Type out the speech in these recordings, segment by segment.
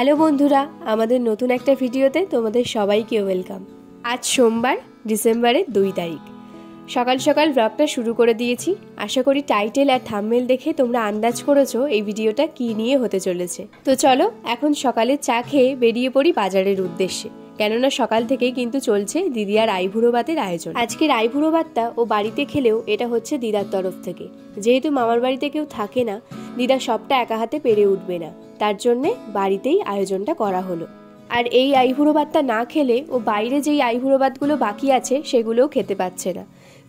Hello বন্ধুরা, আমাদের নতুন একটা ভিডিওতে তোমাদের সবাইকে ওয়েলকাম। আজ সোমবার, ডিসেম্বরের 2 তারিখ। সকাল সকাল ব্লগটা শুরু করে দিয়েছি। আশা করি টাইটেল আর থাম্বনেল দেখে তোমরা আন্দাজ করেছো এই ভিডিওটা কি নিয়ে হতে চলেছে। তো চলো এখন সকালে চা খেয়ে বেরিয়ে পড়ি বাজারের উদ্দেশ্যে, কেননা সকাল থেকেই কিন্তু চলছে দিদি আর আইবুড়ো ভাতের আয়োজন। আজকের আইবুড়ো ভাতটা ও বাড়িতে খেলেও এটা হচ্ছে দিদার তরফ থেকে। যেহেতু মামার বাড়িতে কেউ থাকে না, দিদা সবটা একা হাতে পেরে উঠবে না, তার জন্যে বাড়িতেই আয়োজনটা করা হলো। আর এই আইবুড়ো ভাতটা না খেলে ও বাইরে যেই আইবুড়ো ভাতগুলো বাকি আছে সেগুলোও খেতে পাচ্ছে না।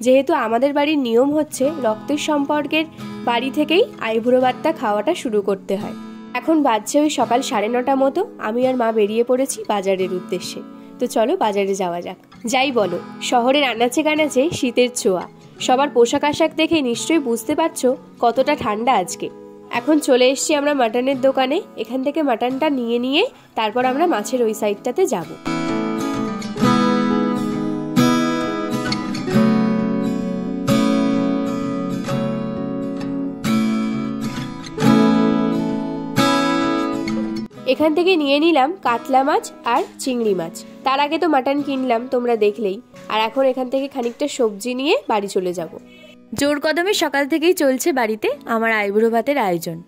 যেহেতু আমাদের বাড়ির নিয়ম হচ্ছে রক্তের সম্পর্কের বাড়ি থেকেই আইবুড়ো ভাতটা খাওয়াটা শুরু করতে হয়। এখন বাজছে ওই সকাল 9:30 মতো। আমি আর মা বেরিয়ে পড়েছি বাজারের উদ্দেশ্যে। তো চলো বাজারে যাওয়া যাক। যাই বলো, শহরের আনাচে কানাচে শীতের ছোঁয়া। সবার পোশাক আশাক দেখে নিশ্চয়ই বুঝতে পারছো কতটা ঠান্ডা আজকে। এখন চলে এসছি আমরা মাটনের দোকানে। এখান থেকে মাটনটা নিয়ে তারপর আমরা মাছের ওই সাইডটাতে যাব। এখান থেকে নিয়ে নিলাম কাতলা মাছ আর চিংড়ি মাছ। তার আগে তো মাটন কিনলাম, তোমরা দেখলেই। আর এখন এখান থেকে খানিকটা সবজি নিয়ে বাড়ি চলে যাব। জোর কদমে সকাল থেকেই চলছে বাড়িতে আমার আইবুড়ো ভাতের আয়োজন।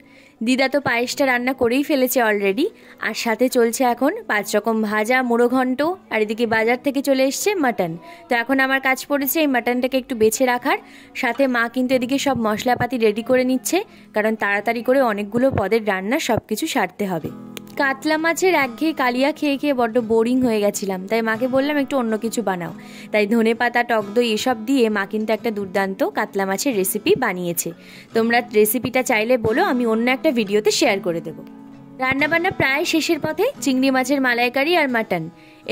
দিদা তো পায়েসটা রান্না করেই ফেলেছে অলরেডি, আর সাথে চলছে এখন 5 রকম ভাজা, মুড়ো ঘন্ট, আর এদিকে বাজার থেকে চলে এসছে মাটন। তো এখন আমার কাজ পড়েছে এই মাটনটাকে একটু বেছে রাখার। সাথে মা কিন্তু এদিকে সব মশলাপাতি রেডি করে নিচ্ছে, কারণ তাড়াতাড়ি করে অনেকগুলো পদের রান্না সব কিছু সারতে হবে। কাতলা মাছের একঘেয়ে কালিয়া খেয়ে খেয়ে বড্ড বোরিং হয়ে গেছিলাম, তাই মাকে বললাম একটু অন্য কিছু বানাও। তাই ধনেপাতা, টক দই এসব দিয়ে মা কিন্তু একটা দুর্দান্ত কাতলা মাছের রেসিপি বানিয়েছে। তোমরা রেসিপিটা চাইলে বলো, আমি অন্য একটা ভিডিওতে শেয়ার করে দেবো। রান্নাবান্না প্রায় শেষের পথে। চিংড়ি মাছের মালাইকারি আর মাটন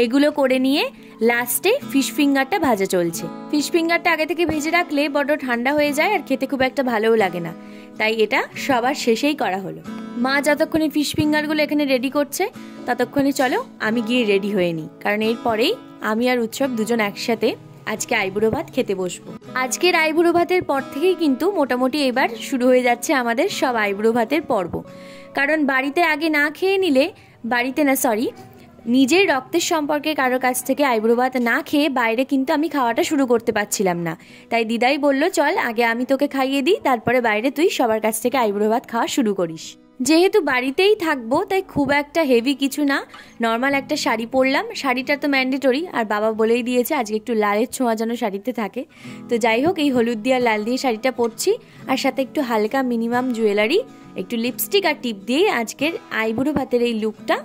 এগুলো করে নিয়ে লাস্টে ফিশ ফিঙ্গারটা ভাজা চলছে। ফিশ ফিঙ্গারটা আগে থেকে ভেজে রাখলে বড্ড ঠান্ডা হয়ে যায় আর খেতে খুব একটা ভালোও লাগে না, তাই এটা সবার শেষেই করা হলো। মা যতক্ষণে ফিশ ফিঙ্গারগুলো এখানে রেডি করছে ততক্ষণে চলো আমি গিয়ে রেডি হয়ে নিই, কারণ এরপরেই আমি আর উৎসব দুজন একসাথে আজকে আইবুড়ো ভাত খেতে বসবো। আজকের আইবুড়ো ভাতের পর থেকেই কিন্তু মোটামুটি এবার শুরু হয়ে যাচ্ছে আমাদের সব আইবুড়ো ভাতের পর্ব। কারণ বাড়িতে আগে না খেয়ে নিলে, নিজের রক্তের সম্পর্কে কারোর কাছ থেকে আইবুড়ো ভাত না খেয়ে বাইরে কিন্তু আমি খাওয়াটা শুরু করতে পারছিলাম না। তাই দিদাই বলল, চল আগে আমি তোকে খাইয়ে দিই, তারপরে বাইরে তুই সবার কাছ থেকে আইবুড়ো ভাত খাওয়া শুরু করিস। যেহেতু বাড়িতেই থাকবো তাই খুব একটা হেভি কিছু না, নর্মাল একটা শাড়ি পরলাম। শাড়িটা তো ম্যান্ডেটরি, আর বাবা বলেই দিয়েছে আজকে একটু লালের ছোঁয়া যেন শাড়িতে থাকে। তো যাই হোক, এই হলুদ দিয়ে আর লাল দিয়ে শাড়িটা পরছি, আর সাথে একটু হালকা মিনিমাম জুয়েলারি, একটু লিপস্টিক আর টিপ দিয়ে আজকের আইবুড়ো ভাতের এই লুকটা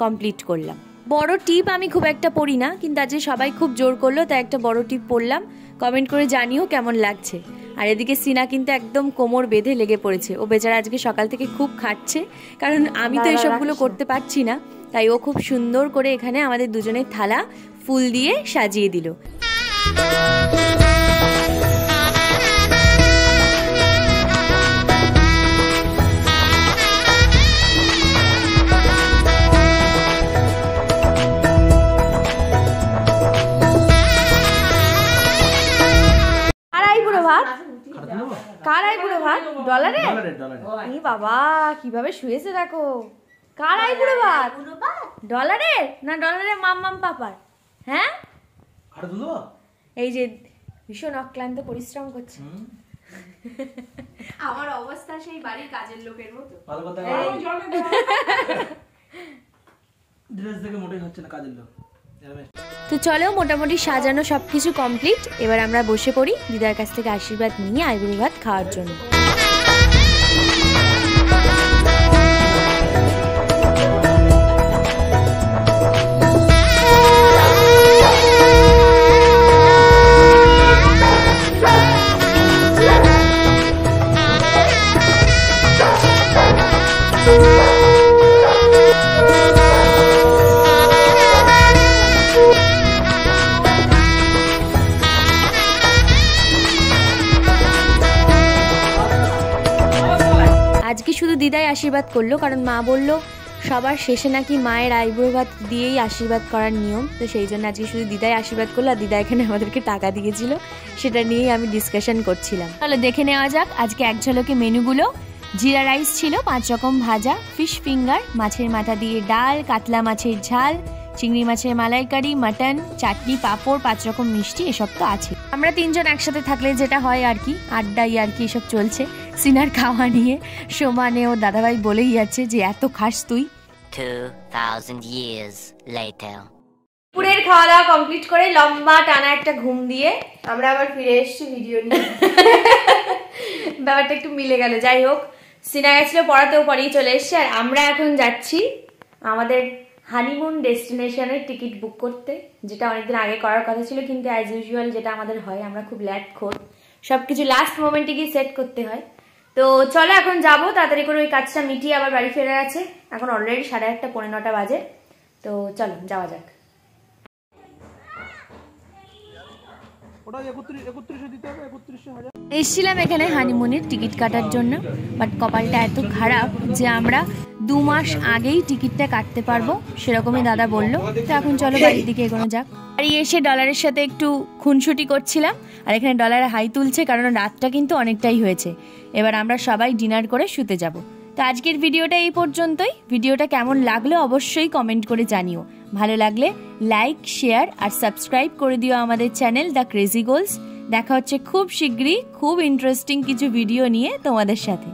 কমপ্লিট করলাম। বড় টিপ আমি খুব একটা পরি না, কিন্তু আজকে সবাই খুব জোর করলো তাই একটা বড় টিপ পরলাম। কমেন্ট করে জানিও কেমন লাগছে। আর এদিকে সিনা কিন্তু একদম কোমর বেঁধে লেগে পড়েছে। ও বেচারা আজকে সকাল থেকে খুব খাটছে, কারণ আমি তো এসবগুলো করতে পারছি না। তাই ও খুব সুন্দর করে এখানে আমাদের দুজনের থালা ফুল দিয়ে সাজিয়ে দিল। কার আইবুড়ো ভাত? ডলারে? এই বাবা কিভাবে শুয়েছে দেখো। কার আইবুড়ো ভাত? ডলারে না ডলারে মাম্মাম পাপার? হ্যাঁ, এই যে ভীষণ অক্লান্ত পরিশ্রম করছে। আমার অবস্থা সেই বাড়ির কাজের লোকের মতো। তো চলো, মোটামুটি সাজানো সবকিছু কমপ্লিট। এবার আমরা বসে পড়ি দিদার কাছ থেকে আশীর্বাদ নিয়ে আইবুড়ো ভাত খাওয়ার জন্য। আজকে শুধু দিদাই আশীর্বাদ করলো, কারণ মা বলল সবার শেষে নাকি মায়ের আইবুড়ো ভাত দিয়েই আশীর্বাদ করার নিয়ম। তো সেই জন্য আজকে শুধু দিদাই আশীর্বাদ করলো, আর দিদা এখানে আমাদেরকে টাকা দিয়েছিল, সেটা নিয়েই আমি ডিসকাশন করছিলাম। তাহলে দেখে নেওয়া যাক আজকে এক ঝলকে মেনুগুলো। জিরা রাইস ছিল, 5 রকম ভাজা, ফিশ ফিঙ্গার, মাছের মাথা দিয়ে ডাল, কাতলা মাছের ঝাল, চিংড়ি মাছের মালাইকারি, মাটন, চাটনি, পাঁপড়, 5 রকম মিষ্টি, এসব তো আছে। আমরা 3 জন একসাথে থাকলে যেটা হয় আর কি, আড্ডাই আর কি এসব চলছে। সিনার খাওয়া নিয়ে সমানে ও দাদাভাই বলেই যাচ্ছে যে এত খাস তুই। 2000 years later. পুরের খাওয়া দাওয়া কমপ্লিট করে লম্বা টানা একটা ঘুম দিয়ে আমরা আবার ফিরে এসেছি ভিডিও নিয়ে। ব্যাপারটা একটু মিলে গেল। যাই হোক, সিনা গেছিল পড়াতেও পরেই চলে এসছে, আর আমরা এখন যাচ্ছি আমাদের হানিমুন ডেস্টিনেশনের টিকিট বুক করতে, যেটা অনেকদিন আগে করার কথা ছিল, কিন্তু অ্যাজ ইউজুয়াল যেটা আমাদের হয়, আমরা খুব ল্যাট খোর, সবকিছু লাস্ট মোমেন্টে গিয়ে সেট করতে হয়। তো চলো এখন যাবো, তাড়াতাড়ি করে ওই কাজটা মিটিয়ে আবার বাড়ি ফেরার আছে। এখন অলরেডি 8:30 পৌনে 9টা বাজে। তো চলো যাওয়া যাক। এসছিলাম এখানে হানিমুনের টিকিট কাটার জন্য, বাট কপালটা এত খারাপ যে আমরা 2 মাস আগেই টিকিটটা কাটতে পারবো, সেরকমই দাদা বললো। তো এখন চলো বাড়ির দিকে এগোনো যাক। আর এসে ডলারের সাথে একটু খুনসুটি করছিলাম, আর এখানে ডলারে হাই তুলছে, কারণ রাতটা কিন্তু অনেকটাই হয়েছে। এবার আমরা সবাই ডিনার করে শুতে যাব। তো আজকের ভিডিওটা এই পর্যন্তই। ভিডিওটা কেমন লাগলো অবশ্যই কমেন্ট করে জানিও। ভালো লাগলে লাইক, শেয়ার আর সাবস্ক্রাইব করে দিও আমাদের চ্যানেল দ্য ক্রেজি গোলস। দেখা হচ্ছে খুব শিগগিরই খুব ইন্টারেস্টিং কিছু ভিডিও নিয়ে তোমাদের সাথে।